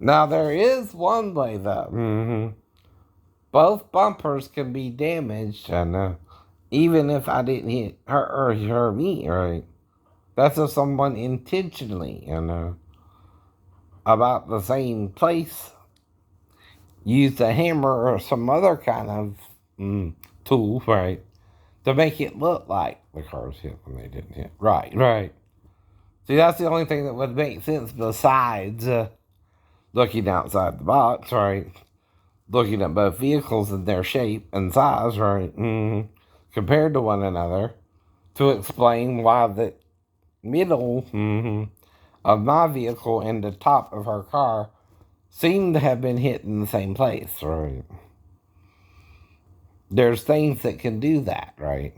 Now, there is one way, though. Both bumpers can be damaged, I know. Even if I didn't hit her or her me, right? That's if someone intentionally, about the same place, used a hammer or some other kind of tool, right? To make it look like the cars hit when they didn't hit. Right, right. See, that's the only thing that would make sense besides looking outside the box, right? Looking at both vehicles and their shape and size, right? Compared to one another to explain why the middle of my vehicle and the top of her car seem to have been hit in the same place, right? There's things that can do that, right?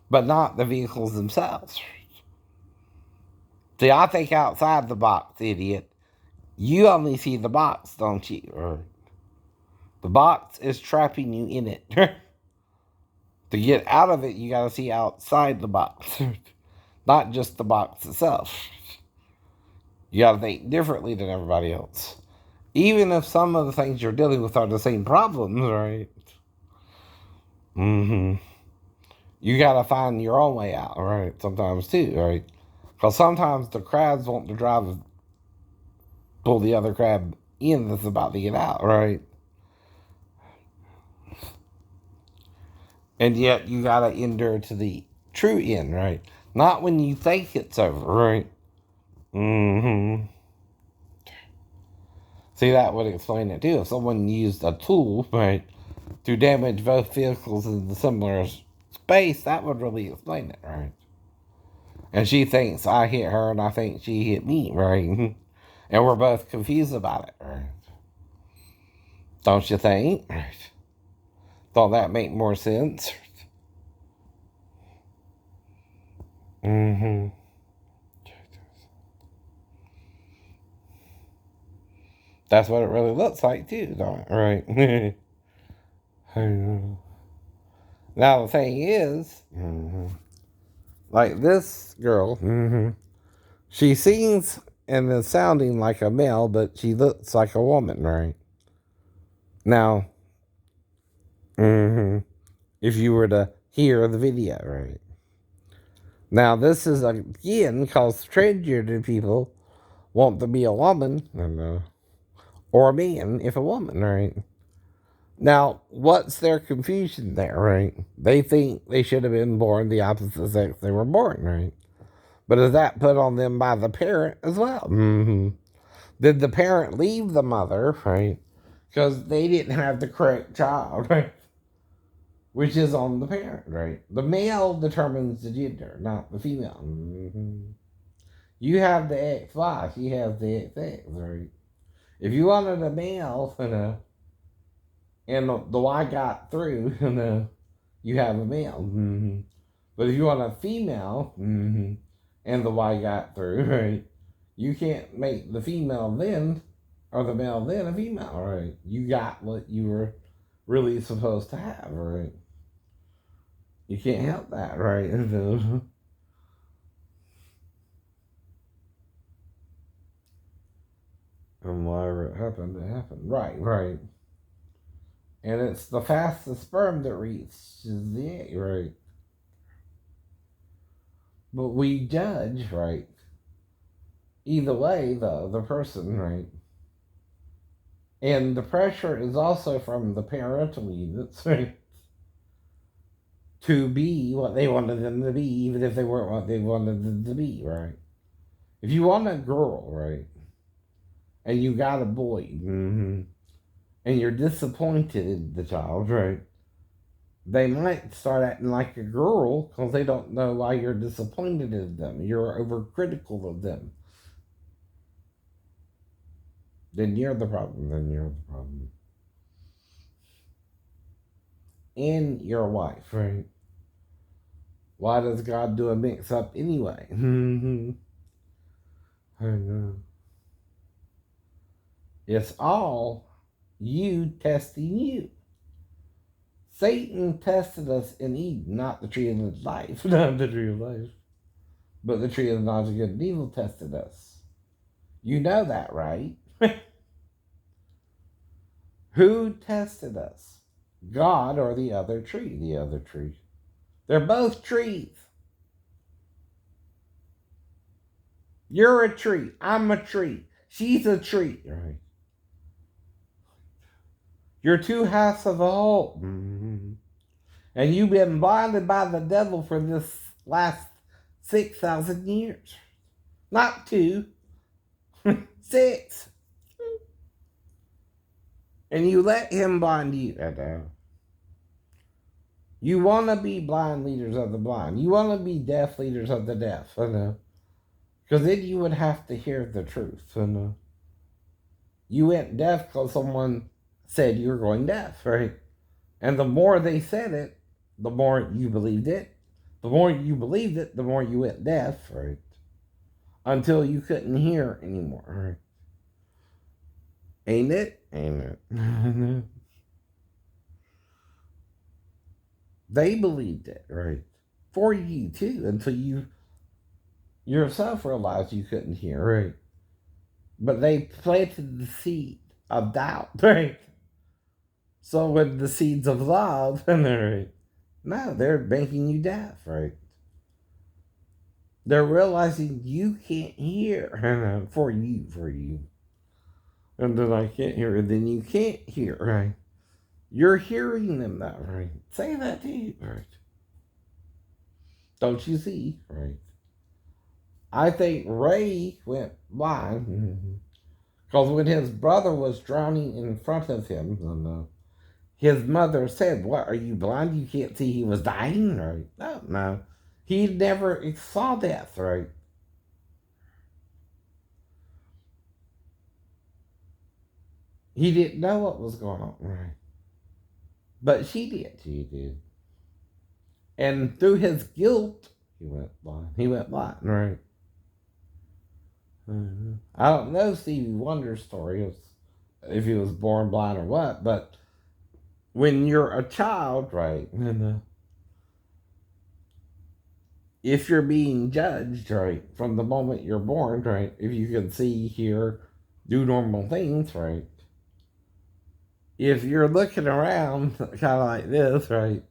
But not the vehicles themselves. See, I think outside the box, idiot. You only see the box, don't you? Or the box is trapping you in it. To get out of it, you gotta see outside the box, not just the box itself. You gotta think differently than everybody else. Even if some of the things you're dealing with are the same problems, right? You gotta find your own way out, right? Sometimes too, right? Because sometimes the crabs want to pull the other crab in that's about to get out, right? And yet you gotta endure to the true end, right? Not when you think it's over, right? See, that would explain it too. If someone used a tool, right, to damage both vehicles in the similar space, that would really explain it, right? And she thinks I hit her and I think she hit me, right? And we're both confused about it, right? Don't you think? Right. Don't that make more sense? Mm-hmm. That's what it really looks like too, don't it? Right. Now the thing is, like this girl, she sings and is sounding like a male, but she looks like a woman, right? Now, if you were to hear the video, right? Now, this is again because transgender people want to be a woman, or a man if a woman, right? Now, what's their confusion there, right? They think they should have been born the opposite sex they were born, right? But is that put on them by the parent as well? Did the parent leave the mother, right? Because they didn't have the correct child, right? Which is on the parent, right? The male determines the gender, not the female. You have the XY, she has the XX, right? If you wanted a male, and the Y got through, you have a male. But if you want a female, and the Y got through, right? You can't make the female then, or the male then, a female, right? You got what you were really supposed to have, right? You can't help that, right? And whatever it happened, it happened. Right, right. And it's the fastest sperm that reaches the egg, right? But we judge, right? Either way, the person, right? And the pressure is also from the parental units, right? To be what they wanted them to be, even if they weren't what they wanted them to be, right? If you want a girl, right, and you got a boy, and you're disappointed in the child, right, they might start acting like a girl because they don't know why you're disappointed in them. You're overcritical of them. Then you're the problem. Then you're the problem. And your wife, right? Why does God do a mix up anyway? I know. It's all you testing you. Satan tested us in Eden, not the tree of life, not the tree of life, but the tree of the knowledge of good and evil tested us. You know that, right? Who tested us? God or the other tree? The other tree. They're both trees. You're a tree. I'm a tree. She's a tree. Right. You're two halves of a whole. Mm-hmm. And you've been blinded by the devil for this last 6,000 years. Not two, 6. And you let him blind you. You want to be blind leaders of the blind. You want to be deaf leaders of the deaf. Because then you would have to hear the truth. You went deaf because someone said you were going deaf, right? And the more they said it, the more you believed it. The more you believed it, the more you went deaf, right? Until you couldn't hear anymore, right? Ain't it? Ain't it? They believed it, right? For you too, until you yourself realized you couldn't hear, right? But they planted the seed of doubt, right? So when the seeds of love, and they're right, no, they're making you deaf, right? They're realizing you can't hear for you. And then I can't hear, and then you can't hear, right? You're hearing them that, right? Say that to you, right? Don't you see, right? I think Ray went blind because when his brother was drowning in front of him, his mother said, "What, are you blind? You can't see he was dying?" Right? No, no. He never saw death, right? He didn't know what was going on, right? But she did. She did. And through his guilt, he went blind. He went blind, right? I don't know Stevie Wonder's story, if he was born blind or what, but when you're a child, right, if you're being judged, right, from the moment you're born, right, if you can see, hear, do normal things, right, if you're looking around kind of like this, right,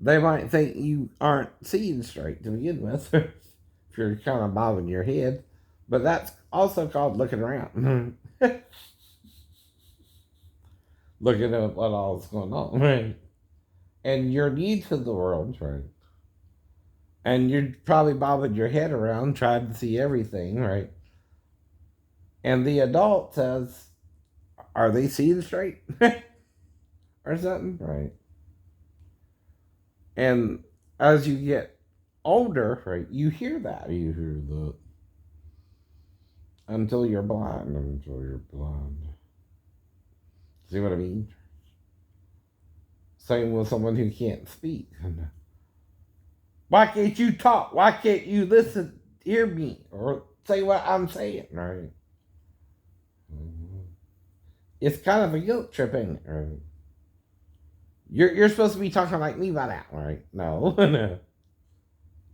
they might think you aren't seeing straight to begin with if you're kind of bobbing your head. But that's also called looking around. Looking at what all's going on, right? And you're new to the world, right? And you're probably bobbing your head around trying to see everything, right? And the adult says, "Are they seeing straight?" or something, right? And as you get older, right, you hear that. You hear the until you're blind. Until you're blind. See what I mean? Same with someone who can't speak. Why can't you talk? Why can't you listen, hear me, or say what I'm saying, right? It's kind of a guilt trip, ain't it, right? You're supposed to be talking like me by now, right? No, no.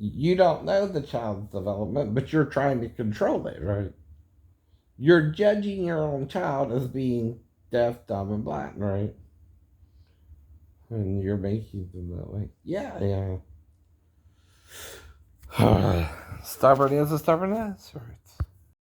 You don't know the child's development, but you're trying to control it, right? You're judging your own child as being deaf, dumb, and blind, right? And you're making them that way. Yeah, yeah. Stubborn is a stubborn ass, right?